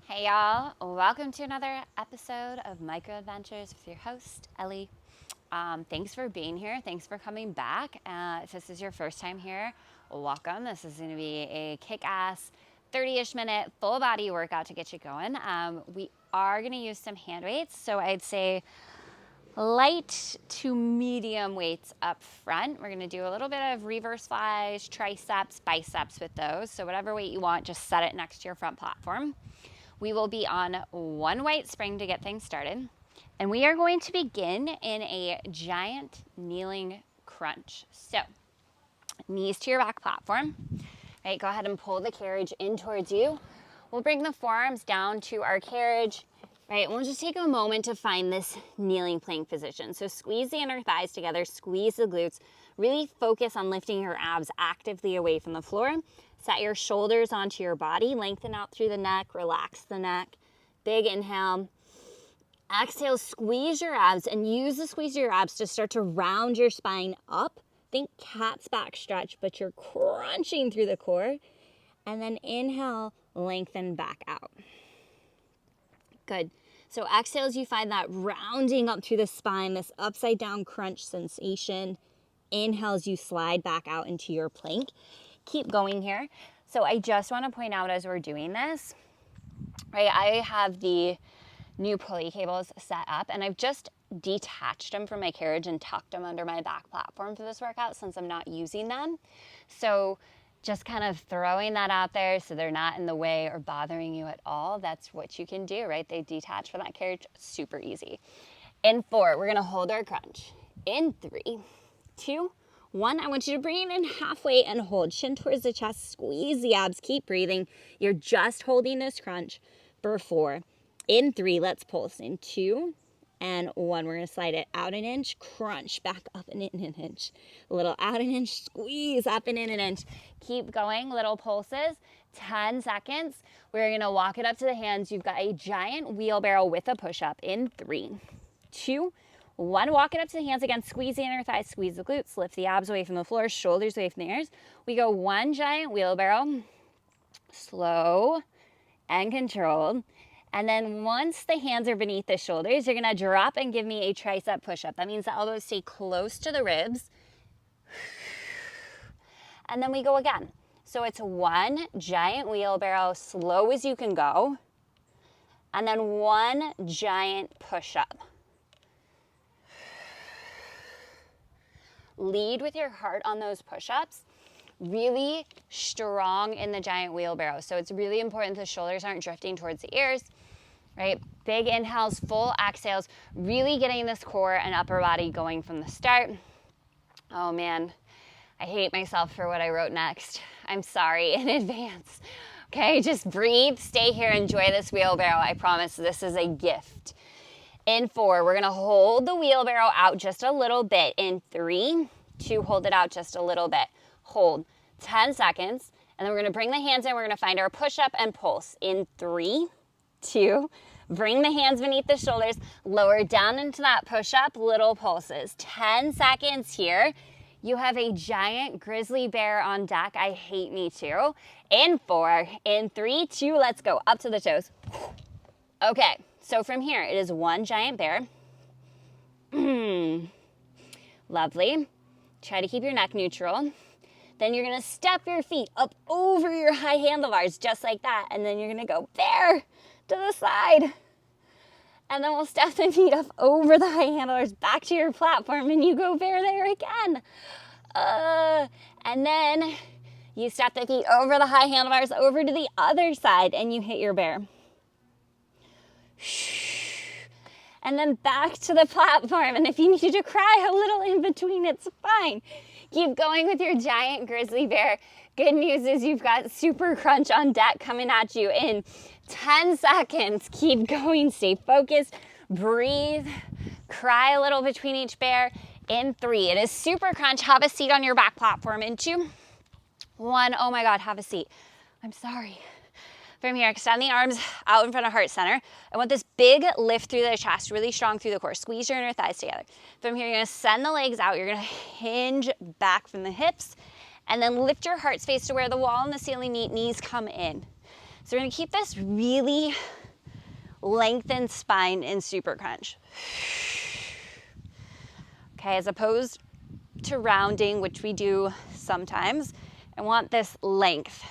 Hey y'all, welcome to another episode of Micro Adventures with your host, Ellie. Thanks for being here. Thanks for coming back. If this is your first time here, welcome. This is going to be a kick-ass 30-ish minute full body workout to get you going. We are going to use some hand weights, so I'd say light to medium weights up front. We're going to do a little bit of reverse flies, triceps, biceps with those. So whatever weight you want, just set it next to your front platform. We will be on one white spring to get things started. And we are going to begin in a giant kneeling crunch. So knees to your back platform. Right, go ahead and pull the carriage in towards you. We'll bring the forearms down to our carriage. Right, we'll just take a moment to find this kneeling plank position. So squeeze the inner thighs together, squeeze the glutes, really focus on lifting your abs actively away from the floor. Set your shoulders onto your body, lengthen out through the neck, relax the neck. Big inhale. Exhale, squeeze your abs and use the squeeze of your abs to start to round your spine up. Think cat's back stretch, but you're crunching through the core. And then inhale, lengthen back out. Good. So exhale as you find that rounding up through the spine, this upside down crunch sensation. Inhale as you slide back out into your plank. Keep going here. So I just want to point out as we're doing this, right, I have the new pulley cables set up and I've just detached them from my carriage and tucked them under my back platform for this workout since I'm not using them. So just kind of throwing that out there so they're not in the way or bothering you at all. That's what you can do, right? They detach from that carriage, super easy. In 4, we're gonna hold our crunch. In 3, 2, 1, I want you to bring it in halfway and hold. Chin towards the chest, squeeze the abs, keep breathing. You're just holding this crunch for 4. In 3, let's pulse. In 2 and 1, we're gonna slide it out an inch, crunch, back up and in an inch. A little out an inch, squeeze up and in an inch. Keep going, little pulses, 10 seconds. We're gonna walk it up to the hands. You've got a giant wheelbarrow with a push-up in 3, 2, 1, walk it up to the hands again, squeeze the inner thighs, squeeze the glutes, lift the abs away from the floor, shoulders away from the ears. We go one giant wheelbarrow, slow and controlled. And then once the hands are beneath the shoulders, you're gonna drop and give me a tricep push-up. That means the elbows stay close to the ribs. And then we go again. So it's one giant wheelbarrow, slow as you can go. And then one giant push-up. Lead with your heart on those push-ups. Really strong in the giant wheelbarrow. So it's really important the shoulders aren't drifting towards the ears, right? Big inhales, full exhales, really getting this core and upper body going from the start. Oh man, I hate myself for what I wrote next. I'm sorry in advance. Okay, just breathe, stay here, enjoy this wheelbarrow. I promise this is a gift. In 4, we're gonna hold the wheelbarrow out just a little bit. In 3, 2, hold it out just a little bit. Hold 10 seconds, and then we're gonna bring the hands in. We're gonna find our push-up and pulse. In 3, 2, bring the hands beneath the shoulders, lower down into that push-up, little pulses. 10 seconds here. You have a giant grizzly bear on deck. I hate me too. In 4, in 3, 2, let's go. Up to the toes. Okay, so from here, it is one giant bear. Lovely. Try to keep your neck neutral. Then you're gonna step your feet up over your high handlebars, just like that. And then you're gonna go bear to the side. And then we'll step the feet up over the high handlebars back to your platform and you go bear there again. And then you step the feet over the high handlebars over to the other side and you hit your bear. And then back to the platform. And if you need to cry a little in between, it's fine. Keep going with your giant grizzly bear. Good news is you've got super crunch on deck coming at you in 10 seconds. Keep going, stay focused, breathe, cry a little between each bear. In 3, it is super crunch. Have a seat on your back platform. In 2, 1, oh my God, have a seat. I'm sorry. From here, extend the arms out in front of heart center. I want this big lift through the chest, really strong through the core. Squeeze your inner thighs together. From here, you're gonna send the legs out. You're gonna hinge back from the hips and then lift your heart space to where the wall and the ceiling meet, knees come in. So we're gonna keep this really Lengthen spine in super crunch. Okay, as opposed to rounding, which we do sometimes, I want this length.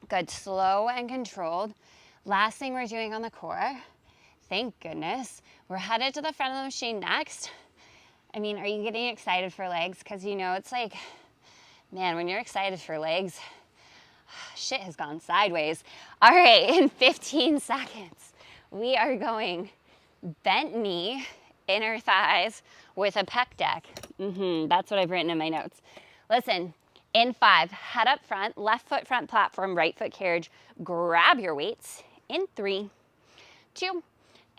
Good, slow and controlled. Last thing we're doing on the core, thank goodness, we're headed to the front of the machine next. I mean, are you getting excited for legs? Because you know, it's like, man, when you're excited for legs, shit has gone sideways. All right, in 15 seconds, we are going bent knee, inner thighs with a pec deck. That's what I've written in my notes. Listen, in 5, head up front, left foot front platform, right foot carriage. Grab your weights. In 3, 2,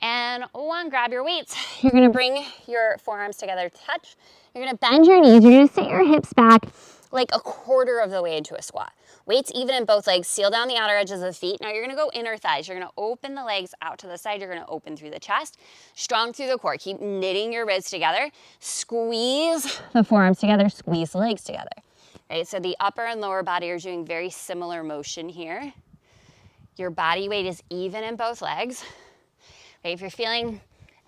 and 1, grab your weights. You're gonna bring your forearms together, touch. You're gonna bend your knees. You're gonna sit your hips back like a quarter of the way into a squat. Weights even in both legs. Seal down the outer edges of the feet. Now you're gonna go inner thighs. You're gonna open the legs out to the side. You're gonna open through the chest. Strong through the core. Keep knitting your ribs together. Squeeze the forearms together. Squeeze the legs together. Right, so the upper and lower body are doing very similar motion here. Your body weight is even in both legs. Okay, if you're feeling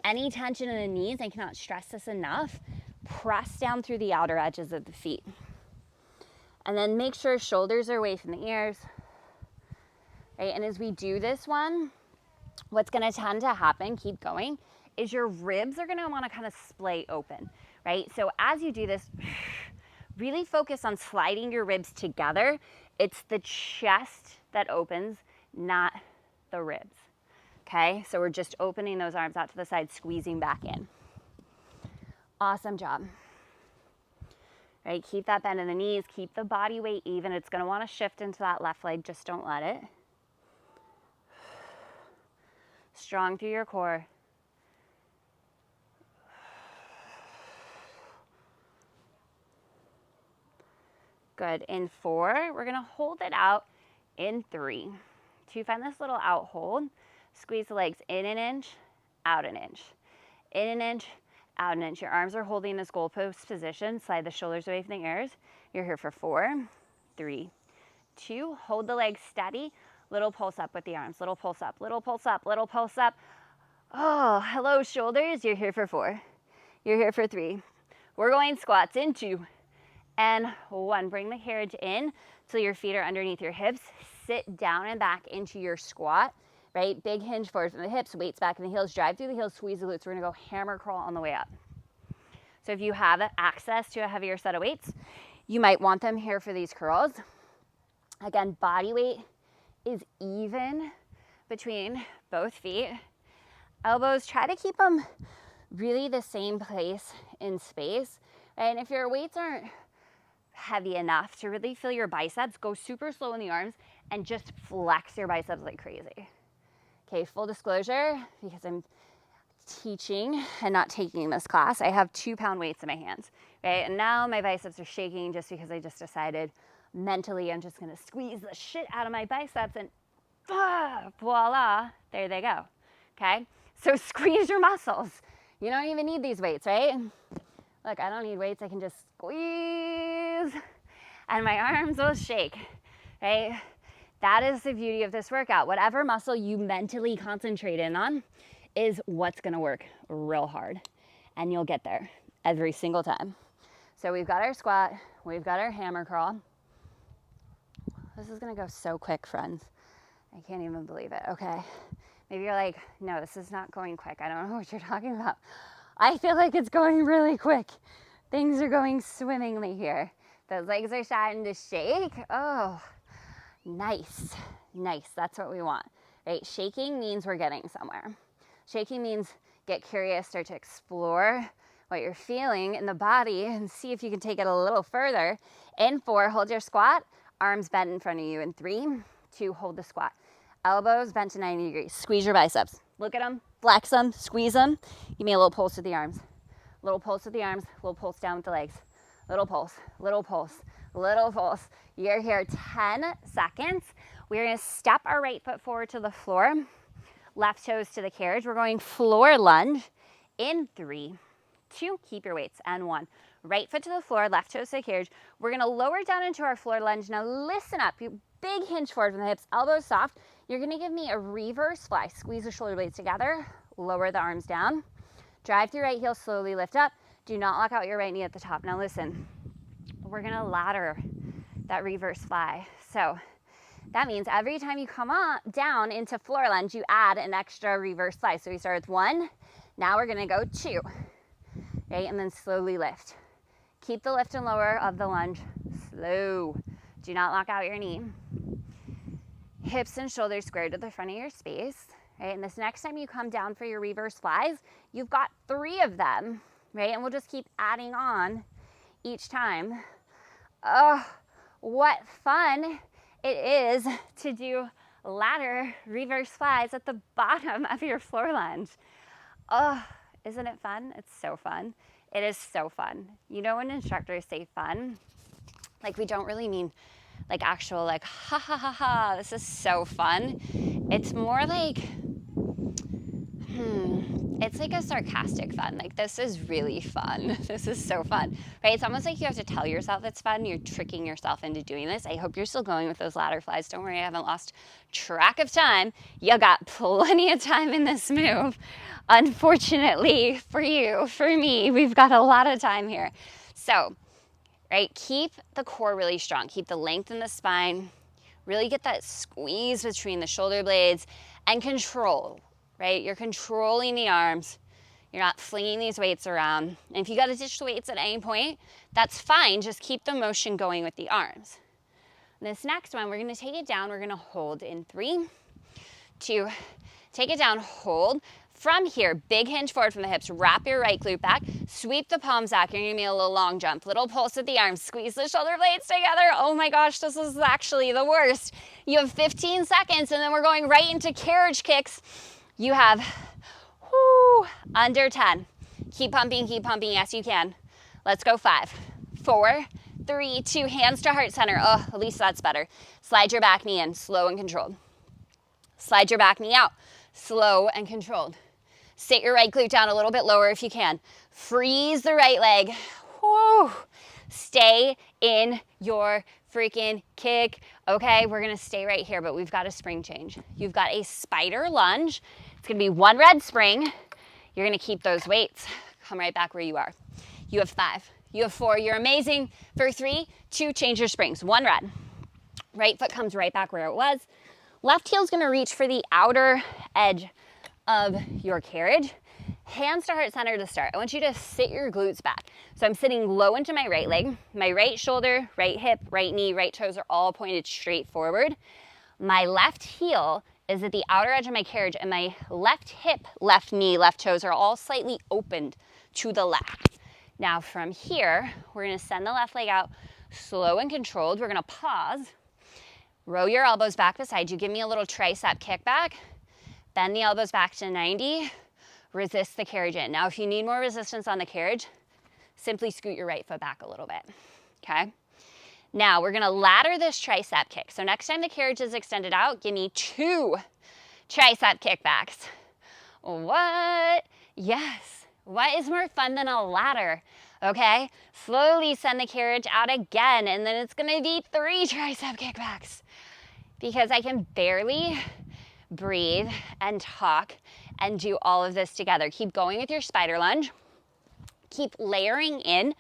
any tension in the knees, I cannot stress this enough, press down through the outer edges of the feet. And then make sure shoulders are away from the ears. Right, and as we do this one, what's gonna tend to happen, keep going, is your ribs are gonna wanna kind of splay open, right? So as you do this, really focus on sliding your ribs together. It's the chest that opens, not the ribs. Okay, so we're just opening those arms out to the side, squeezing back in. Awesome job. Right, keep that bend in the knees, keep the body weight even. It's gonna wanna shift into that left leg, just don't let it. Strong through your core. Good, in 4, we're gonna hold it out in 3. To find this little out hold, squeeze the legs in an inch, out an inch. In an inch, out an inch. Your arms are holding this goalpost position. Slide the shoulders away from the ears. You're here for 4, 3, 2. Hold the legs steady. Little pulse up with the arms. Little pulse up, little pulse up, little pulse up. Oh, hello shoulders. You're here for 4. You're here for 3. We're going squats in 2 and 1. Bring the carriage in till your feet are underneath your hips. Sit down and back into your squat. Right, big hinge forward from the hips, weights back in the heels, drive through the heels, squeeze the glutes. We're gonna go hammer crawl on the way up. So if you have access to a heavier set of weights, you might want them here for these curls. Again, body weight is even between both feet. Elbows, try to keep them really the same place in space. Right? And if your weights aren't heavy enough to really feel your biceps, go super slow in the arms and just flex your biceps like crazy. Okay, full disclosure, because I'm teaching and not taking this class, I have 2-pound weights in my hands, right? And now my biceps are shaking just because I just decided mentally I'm just gonna squeeze the shit out of my biceps and voila, there they go, okay? So squeeze your muscles. You don't even need these weights, right? Look, I don't need weights, I can just squeeze and my arms will shake, right? That is the beauty of this workout. Whatever muscle you mentally concentrate in on is what's gonna work real hard. And you'll get there every single time. So we've got our squat, we've got our hammer crawl. This is gonna go so quick, friends. I can't even believe it, okay. Maybe you're like, no, this is not going quick. I don't know what you're talking about. I feel like it's going really quick. Things are going swimmingly here. Those legs are starting to shake. Oh. Nice, nice, that's what we want, right? Shaking means we're getting somewhere. Shaking means get curious, start to explore what you're feeling in the body and see if you can take it a little further. In 4, hold your squat, arms bent in front of you. In 3, 2, hold the squat. Elbows bent to 90 degrees. Squeeze your biceps. Look at them, flex them, squeeze them. Give me a little pulse with the arms. Little pulse with the arms, little pulse down with the legs. Little pulse, little pulse, little pulse. You're here 10 seconds. We're gonna step our right foot forward to the floor, left toes to the carriage. We're going floor lunge in 3, 2, keep your weights, and 1. Right foot to the floor, left toes to the carriage. We're gonna lower down into our floor lunge. Now listen up, you big hinge forward from the hips, elbows soft. You're gonna give me a reverse fly. Squeeze the shoulder blades together, lower the arms down. Drive through right heel, slowly lift up. Do not lock out your right knee at the top. Now listen, we're gonna ladder that reverse fly. So that means every time you come up, down into floor lunge, you add an extra reverse fly. So we start with 1, now we're gonna go 2, right? And then slowly lift. Keep the lift and lower of the lunge slow. Do not lock out your knee. Hips and shoulders square to the front of your space, right? And this next time you come down for your reverse flies, you've got 3 of them, right? And we'll just keep adding on each time. Oh, what fun it is to do ladder reverse flies at the bottom of your floor lunge. Oh, isn't it fun? It's so fun. It is so fun. You know when instructors say fun, like we don't really mean like actual like, ha ha ha ha, this is so fun. It's more like, it's like a sarcastic fun. Like, this is really fun. This is so fun, right? It's almost like you have to tell yourself it's fun. You're tricking yourself into doing this. I hope you're still going with those ladder flies. Don't worry, I haven't lost track of time. You got plenty of time in this move. Unfortunately for you, for me, we've got a lot of time here. So, right, keep the core really strong. Keep the length in the spine. Really get that squeeze between the shoulder blades and control, right? You're controlling the arms. You're not flinging these weights around. And if you got to ditch the weights at any point, that's fine. Just keep the motion going with the arms. And this next one, we're going to take it down. We're going to hold in 3, 2, take it down, hold. From here, big hinge forward from the hips, wrap your right glute back, sweep the palms back. You're gonna give me a little long jump, little pulse with the arms, squeeze the shoulder blades together. Oh my gosh, this is actually the worst. You have 15 seconds and then we're going right into carriage kicks. You have, under 10. Keep pumping, yes you can. Let's go 5, 4, 3, 2, hands to heart center. Oh, at least that's better. Slide your back knee in, slow and controlled. Slide your back knee out, slow and controlled. Sit your right glute down a little bit lower if you can. Freeze the right leg. Woo. Stay in your freaking kick. Okay, we're gonna stay right here, but we've got a spring change. You've got a spider lunge. It's gonna be 1 red spring. You're gonna keep those weights. Come right back where you are. You have 5, you have 4, you're amazing. For 3, 2, change your springs. 1 red. Right foot comes right back where it was. Left heel's gonna reach for the outer edge of your carriage. Hands to heart center to start. I want you to sit your glutes back. So I'm sitting low into my right leg. My right shoulder, right hip, right knee, right toes are all pointed straight forward. My left heel is at the outer edge of my carriage and my left hip, left knee, left toes are all slightly opened to the left. Now from here, we're gonna send the left leg out slow and controlled. We're gonna pause. Row your elbows back beside you. Give me a little tricep kick back. Bend the elbows back to 90. Resist the carriage in. Now, if you need more resistance on the carriage, simply scoot your right foot back a little bit, okay? Now, we're gonna ladder this tricep kick. So next time the carriage is extended out, give me 2 tricep kickbacks. What? Yes. What is more fun than a ladder? Okay? Slowly send the carriage out again, and then it's gonna be 3 tricep kickbacks because I can barely breathe and talk and do all of this together. Keep going with your spider lunge. Keep layering in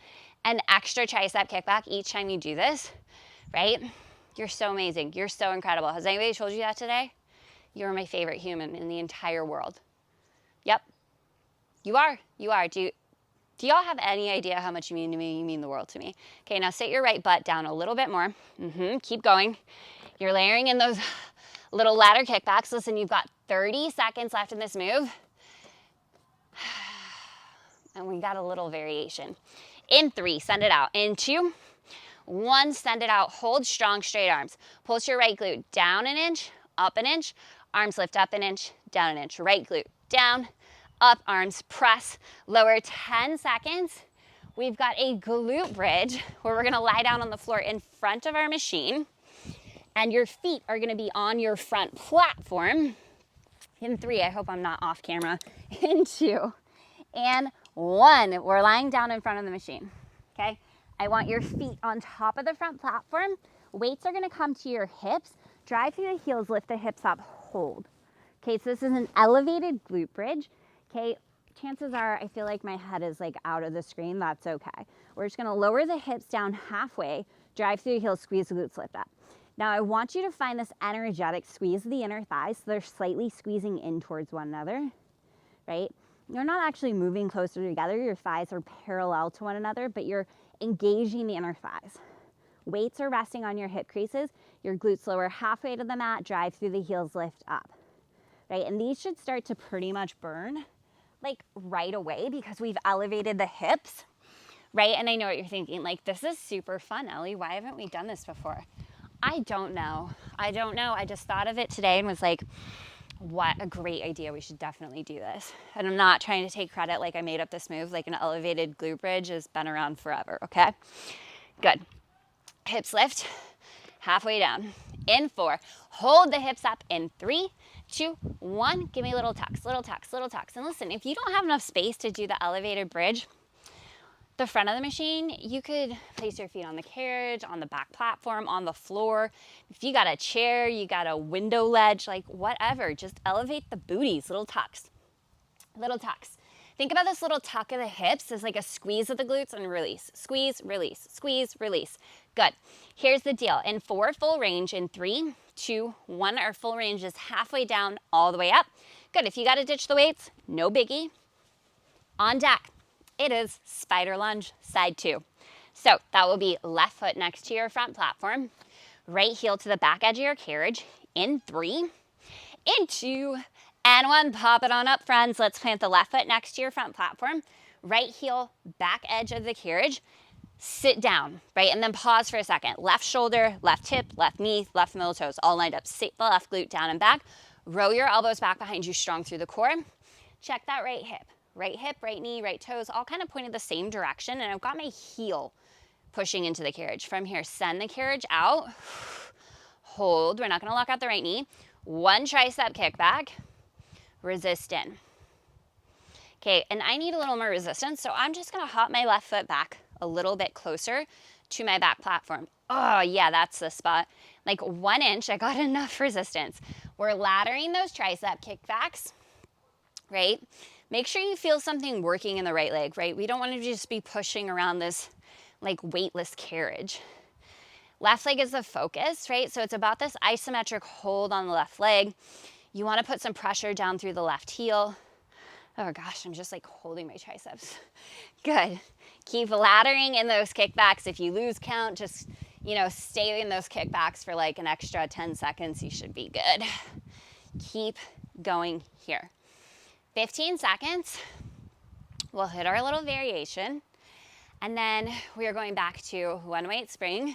an extra tricep kickback each time you do this, right? You're so amazing. You're so incredible. Has anybody told you that today? You're my favorite human in the entire world. Yep. You are. You are. Do y'all have any idea how much you mean to me? You mean the world to me. Okay, now sit your right butt down a little bit more. Keep going. You're layering in those little ladder kickbacks. Listen, you've got 30 seconds left in this move. And we got a little variation. In 3, send it out. In 2, 1, send it out. Hold strong, straight arms. Pulse your right glute down an inch, up an inch. Arms lift up an inch, down an inch. Right glute down, up, arms press, lower. 10 seconds. We've got a glute bridge where we're gonna lie down on the floor in front of our machine. And your feet are gonna be on your front platform. In 3, I hope I'm not off camera. In 2, and 1, we're lying down in front of the machine, okay? I want your feet on top of the front platform Weights are gonna come to your hips, drive through the heels, lift the hips up, hold. Okay, so this is an elevated glute bridge. Okay, chances are I feel like my head is like out of the screen. That's okay. We're just gonna lower the hips down halfway, drive through the heels, squeeze the glutes, lift up. Now I want you to find this energetic squeeze of the inner thighs so they're slightly squeezing in towards one another, right? You're not actually moving closer together. Your thighs are parallel to one another, but you're engaging the inner thighs. Weights are resting on your hip creases. Your glutes lower halfway to the mat, drive through the heels, lift up, right? And these should start to pretty much burn like right away because we've elevated the hips, right? And I know what you're thinking, like, this is super fun, Ellie. Why haven't we done this before? I don't know. I just thought of it today and was like, what a great idea. We should definitely do this. And I'm not trying to take credit like I made up this move. Like, an elevated glute bridge has been around forever, okay? Good. Hips lift, halfway down. In 4. Hold the hips up in 3, 2, 1. Give me little tucks, little tucks, little tucks. And listen, if you don't have enough space to do the elevated bridge, the front of the machine, you could place your feet on the carriage, on the back platform, on the floor. If you got a chair, you got a window ledge, like whatever, just elevate the booties, little tucks, little tucks. Think about this little tuck of the hips as like a squeeze of the glutes and release, squeeze, release, squeeze, release. Good. Here's the deal. In 4, full range. In 3, 2, 1, our full range is halfway down, all the way up. Good. If you got to ditch the weights, no biggie. On deck. It is spider lunge, side 2. So that will be left foot next to your front platform, right heel to the back edge of your carriage. In 3, in 2, and 1. Pop it on up, friends. Let's plant the left foot next to your front platform, right heel, back edge of the carriage. Sit down, right? And then pause for a second. Left shoulder, left hip, left knee, left middle toes, all lined up. Sit the left glute down and back. Row your elbows back behind you, strong through the core. Check that right hip. Right hip, right knee, right toes, all kind of pointed the same direction. And I've got my heel pushing into the carriage. From here, send the carriage out. Hold. We're not going to lock out the right knee. 1 tricep kick back. Resist in. Okay, and I need a little more resistance, so I'm just going to hop my left foot back a little bit closer to my back platform. Oh, yeah, that's the spot. Like 1 inch, I got enough resistance. We're laddering those tricep kickbacks, right? Make sure you feel something working in the right leg, right? We don't want to just be pushing around this like weightless carriage. Left leg is the focus, right? So it's about this isometric hold on the left leg. You want to put some pressure down through the left heel. Oh gosh, I'm just like holding my triceps. Good. Keep laddering in those kickbacks. If you lose count, just, stay in those kickbacks for like an extra 10 seconds. You should be good. Keep going here. 15 seconds, we'll hit our little variation, and then we are going back to 1 weight spring.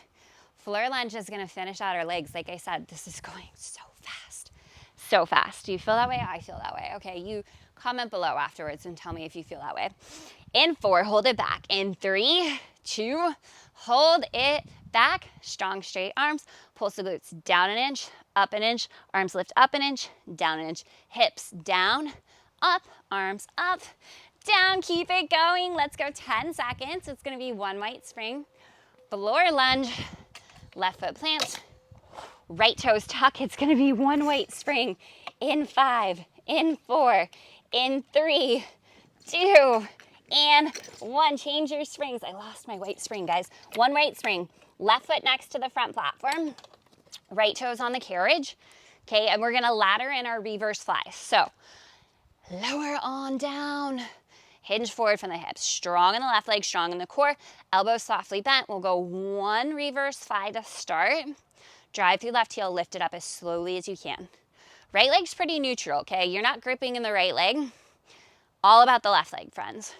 Floor lunge is going to finish out our legs. Like I said, this is going so fast, so fast. Do you feel that way? I feel that way. Okay, you comment below afterwards and tell me if you feel that way. In 4, hold it back. In 3, 2, hold it back. Strong straight arms. Pulse the glutes down 1 inch, up 1 inch. Arms lift up 1 inch, down 1 inch. Hips down, up, arms up, down. Keep it going. Let's go 10 seconds. It's going to be 1 weight spring. Floor lunge. Left foot plants. Right toes tuck. It's going to be 1 weight spring. In 5, in 4, in 3, 2, and 1. Change your springs. I lost my weight spring, guys. 1 weight spring. Left foot next to the front platform. Right toes on the carriage. Okay, and we're going to ladder in our reverse fly. So lower on down. Hinge forward from the hips. Strong in the left leg, strong in the core. Elbows softly bent. We'll go 1 reverse fly to start. Drive through left heel, lift it up as slowly as you can. Right leg's pretty neutral, okay? You're not gripping in the right leg. All about the left leg, friends.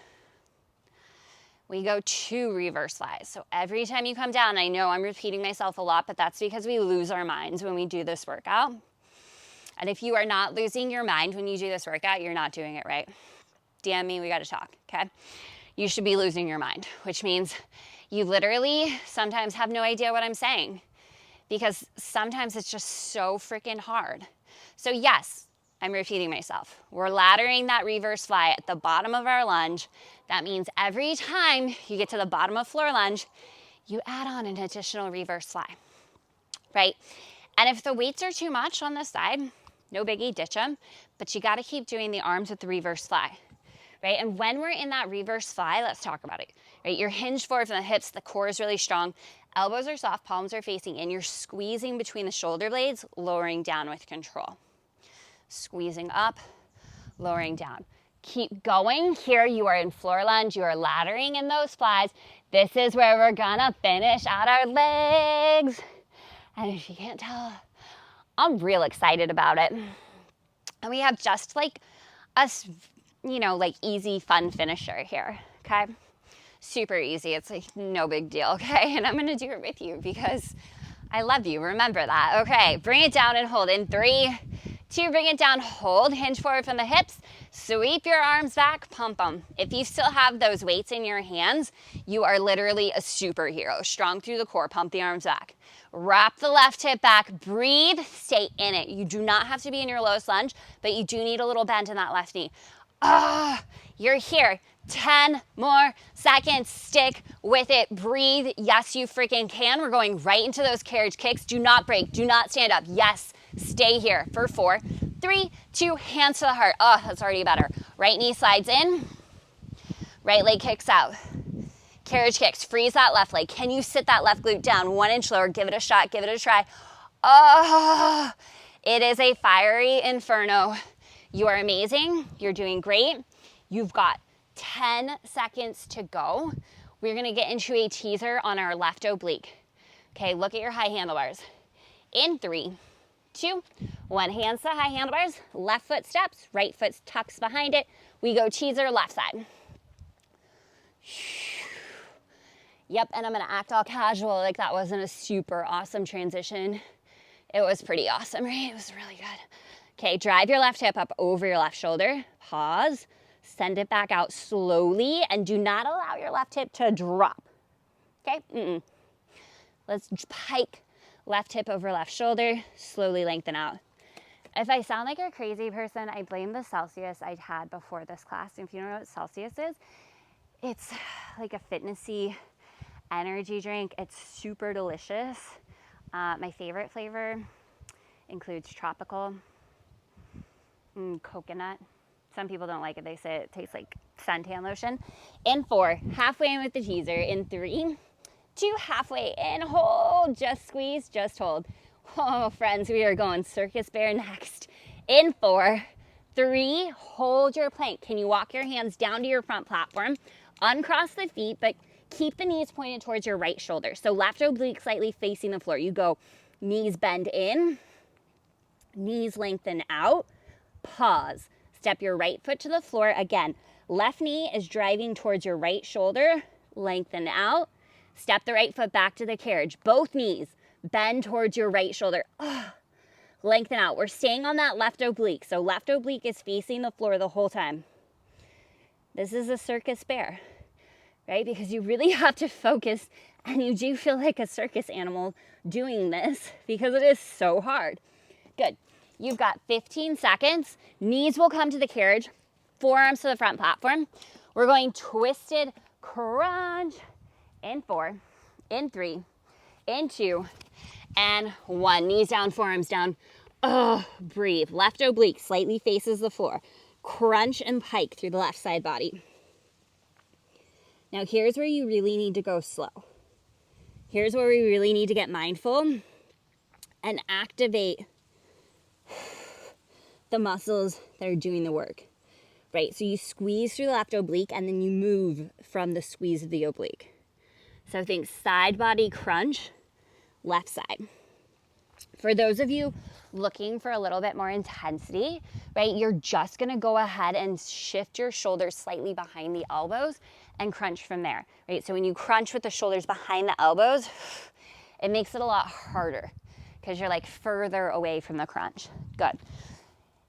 We go 2 reverse flies. So every time you come down, I know I'm repeating myself a lot, but that's because we lose our minds when we do this workout. And if you are not losing your mind when you do this workout, you're not doing it right. DM me, we got to talk, okay? You should be losing your mind, which means you literally sometimes have no idea what I'm saying because sometimes it's just so freaking hard. So yes, I'm repeating myself. We're laddering that reverse fly at the bottom of our lunge. That means every time you get to the bottom of floor lunge, you add on an additional reverse fly. right? And if the weights are too much on this side, no biggie, ditch them, but you gotta keep doing the arms with the reverse fly, right? And when we're in that reverse fly, let's talk about it, right? You're hinged forward from the hips, the core is really strong, elbows are soft, palms are facing in, you're squeezing between the shoulder blades, lowering down with control. Squeezing up, lowering down. Keep going. Here you are in floor lunge, you are laddering in those flies. This is where we're gonna finish out our legs. And if you can't tell, I'm real excited about it. And we have just like a, like easy, fun finisher here, okay? Super easy, it's like no big deal, okay? And I'm gonna do it with you because I love you, remember that. Okay, bring it down and hold in 3, 2, bring it down, hold, hinge forward from the hips, sweep your arms back, pump them. If you still have those weights in your hands, you are literally a superhero. Strong through the core, pump the arms back. Wrap the left hip back, breathe, stay in it. You do not have to be in your lowest lunge, but you do need a little bend in that left knee. You're here. 10 more seconds, stick with it, breathe. Yes, you freaking can. We're going right into those carriage kicks. Do not break, do not stand up. Yes, stay here for 4, 3, 2, hands to the heart. Oh, that's already better. Right knee slides in, right leg kicks out. Carriage kicks, freeze that left leg. Can you sit that left glute down 1 inch lower? Give it a shot, give it a try. Oh, it is a fiery inferno. You are amazing, you're doing great. You've got 10 seconds to go. We're gonna get into a teaser on our left oblique. Okay, look at your high handlebars. In 3, 2, 1, hands to high handlebars, left foot steps, right foot tucks behind it. We go teaser, left side. Yep, and I'm gonna act all casual like that wasn't a super awesome transition. It was pretty awesome, right? It was really good. Okay, drive your left hip up over your left shoulder. Pause, send it back out slowly, and do not allow your left hip to drop. Okay, Let's pike left hip over left shoulder, slowly lengthen out. If I sound like a crazy person, I blame the Celsius I'd had before this class. And if you don't know what Celsius is, it's like a fitnessy energy drink. It's super delicious. My favorite flavor includes tropical, coconut. Some people don't like it. They say it tastes like suntan lotion. In 4, halfway in with the teaser. In 3, 2, halfway in, hold, just squeeze, just hold. Oh, friends, we are going circus bear next. In 4, 3, hold your plank. Can you walk your hands down to your front platform? Uncross the feet, but keep the knees pointed towards your right shoulder. So left oblique slightly facing the floor. You go knees bend in, knees lengthen out, pause. Step your right foot to the floor. Again, left knee is driving towards your right shoulder, lengthen out. Step the right foot back to the carriage. Both knees bend towards your right shoulder. Lengthen out. We're staying on that left oblique. So left oblique is facing the floor the whole time. This is a circus bear, right? Because you really have to focus, and you do feel like a circus animal doing this because it is so hard. Good. You've got 15 seconds. Knees will come to the carriage, forearms to the front platform. We're going twisted crunch. In 4, in 3, in 2, and 1. Knees down, forearms down. Breathe. Left oblique slightly faces the floor. Crunch and pike through the left side body. Now here's where you really need to go slow. Here's where we really need to get mindful and activate the muscles that are doing the work, right? So you squeeze through the left oblique and then you move from the squeeze of the oblique. So think side body crunch, left side. For those of you looking for a little bit more intensity, right, you're just gonna go ahead and shift your shoulders slightly behind the elbows and crunch from there, right? So when you crunch with the shoulders behind the elbows, it makes it a lot harder because you're like further away from the crunch. Good.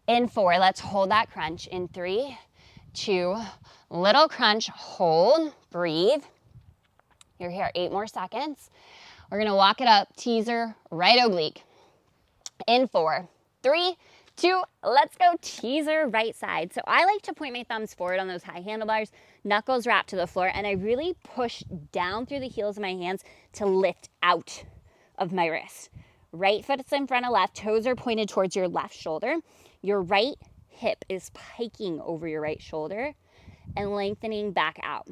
In 4, let's hold that crunch. In 3, 2, little crunch, hold, breathe. You're here, 8 more seconds. We're gonna walk it up, teaser, right oblique. In 4, 3, 2, let's go teaser right side. So I like to point my thumbs forward on those high handlebars, knuckles wrapped to the floor, and I really push down through the heels of my hands to lift out of my wrist, Right foot's in front of left, toes are pointed towards your left shoulder. Your right hip is piking over your right shoulder and lengthening back out.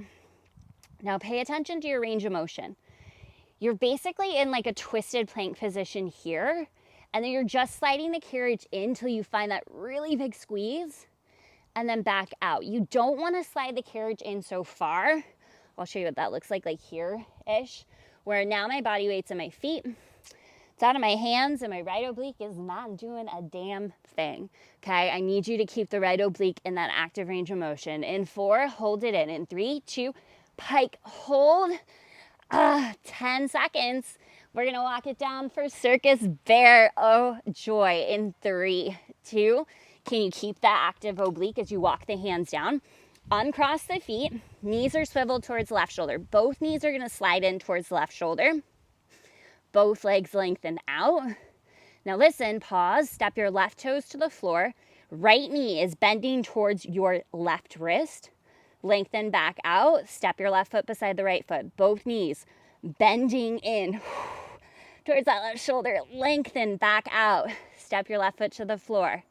Now pay attention to your range of motion. You're basically in like a twisted plank position here, and then you're just sliding the carriage in till you find that really big squeeze and then back out. You don't want to slide the carriage in so far. I'll show you what that looks like here-ish, where now my body weight's in my feet. It's out of my hands, and my right oblique is not doing a damn thing, okay? I need you to keep the right oblique in that active range of motion. In 4, hold it in. In 3, 2, pike, hold. 10 seconds. We're gonna walk it down for circus bear. Oh, joy. In 3, 2, can you keep that active oblique as you walk the hands down? Uncross the feet. Knees are swiveled towards the left shoulder. Both knees are gonna slide in towards the left shoulder. Both legs lengthen out. Now listen, pause, step your left toes to the floor. Right knee is bending towards your left wrist. Lengthen back out. Step your left foot beside the right foot. Both knees bending in towards that left shoulder. Lengthen back out. Step your left foot to the floor.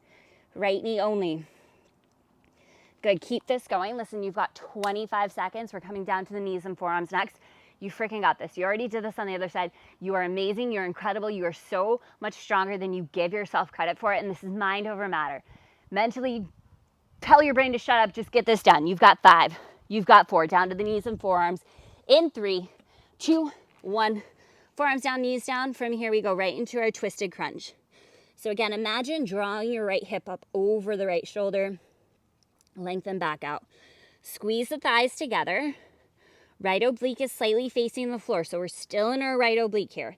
Right knee only. Good, keep this going. Listen, you've got 25 seconds. We're coming down to the knees and forearms next. You freaking got this. You already did this on the other side. You are amazing. You're incredible. You are so much stronger than you give yourself credit for. And this is mind over matter. Mentally, tell your brain to shut up. Just get this done. You've got 5. You've got 4. Down to the knees and forearms. In 3, 2, 1. Forearms down, knees down. From here, we go right into our twisted crunch. So again, imagine drawing your right hip up over the right shoulder. Lengthen back out. Squeeze the thighs together. Right oblique is slightly facing the floor, so we're still in our right oblique here.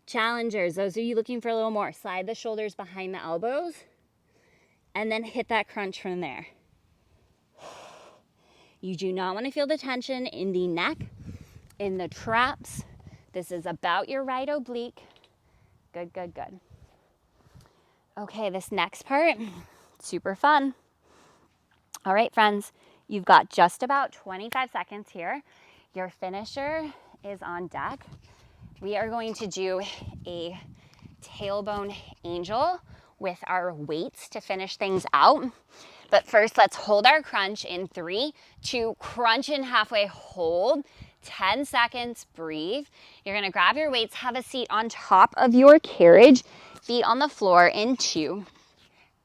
Challengers, those of you looking for a little more, slide the shoulders behind the elbows and then hit that crunch from there. You do not want to feel the tension in the neck, in the traps. This is about your right oblique. Good, good, good. Okay, this next part, super fun. All right, friends. You've got just about 25 seconds here. Your finisher is on deck. We are going to do a tailbone angel with our weights to finish things out. But first, let's hold our crunch in 3, 2, crunch in halfway, hold. 10 seconds, breathe. You're gonna grab your weights, have a seat on top of your carriage, feet on the floor in 2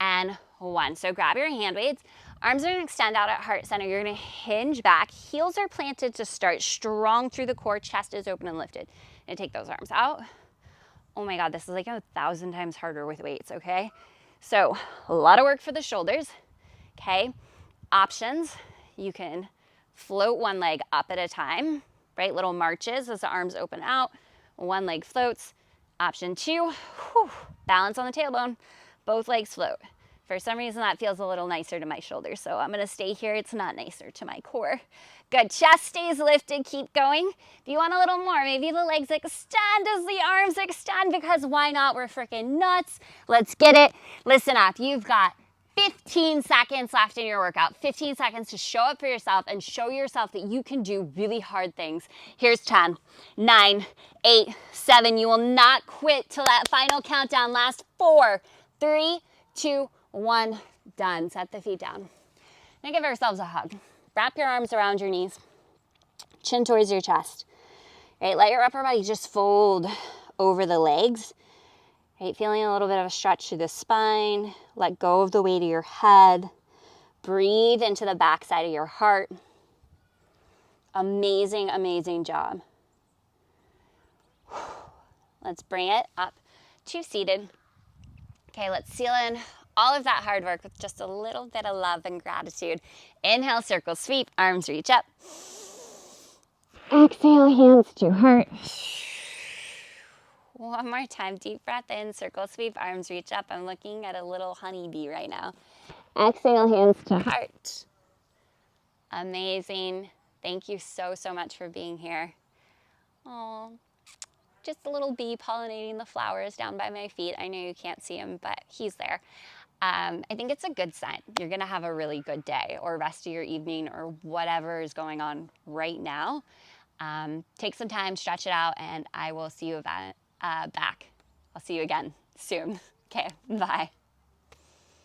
and 1. So grab your hand weights. Arms are gonna extend out at heart center. You're gonna hinge back. Heels are planted to start strong through the core. Chest is open and lifted. And take those arms out. Oh my God, this is like 1,000 times harder with weights, okay? So a lot of work for the shoulders, okay? Options, you can float one leg up at a time, right? Little marches as the arms open out. One leg floats. Option 2, balance on the tailbone. Both legs float. For some reason, that feels a little nicer to my shoulders, so I'm gonna stay here. It's not nicer to my core. Good, chest stays lifted, keep going. If you want a little more, maybe the legs extend as the arms extend, because why not? We're freaking nuts. Let's get it. Listen up, you've got 15 seconds left in your workout. 15 seconds to show up for yourself and show yourself that you can do really hard things. Here's 10, 9, 8, 7. You will not quit till that final countdown. Last 4, 3, 2, 1, done. Set the feet down. Now give ourselves a hug. Wrap your arms around your knees. Chin towards your chest. Right, let your upper body just fold over the legs. Right, feeling a little bit of a stretch through the spine. Let go of the weight of your head. Breathe into the back side of your heart. Amazing, amazing job. Let's bring it up to seated. Okay, let's seal in all of that hard work with just a little bit of love and gratitude. Inhale, circle sweep, arms reach up. Exhale, hands to heart. One more time, deep breath in, circle sweep, arms reach up. I'm looking at a little honeybee right now. Exhale, hands to heart. Amazing. Thank you so, so much for being here. Oh, just a little bee pollinating the flowers down by my feet. I know you can't see him, but he's there. I think it's a good sign. You're gonna have a really good day or rest of your evening or whatever is going on right now. Take some time, stretch it out, and I will see you back. I'll see you again soon. Okay, bye.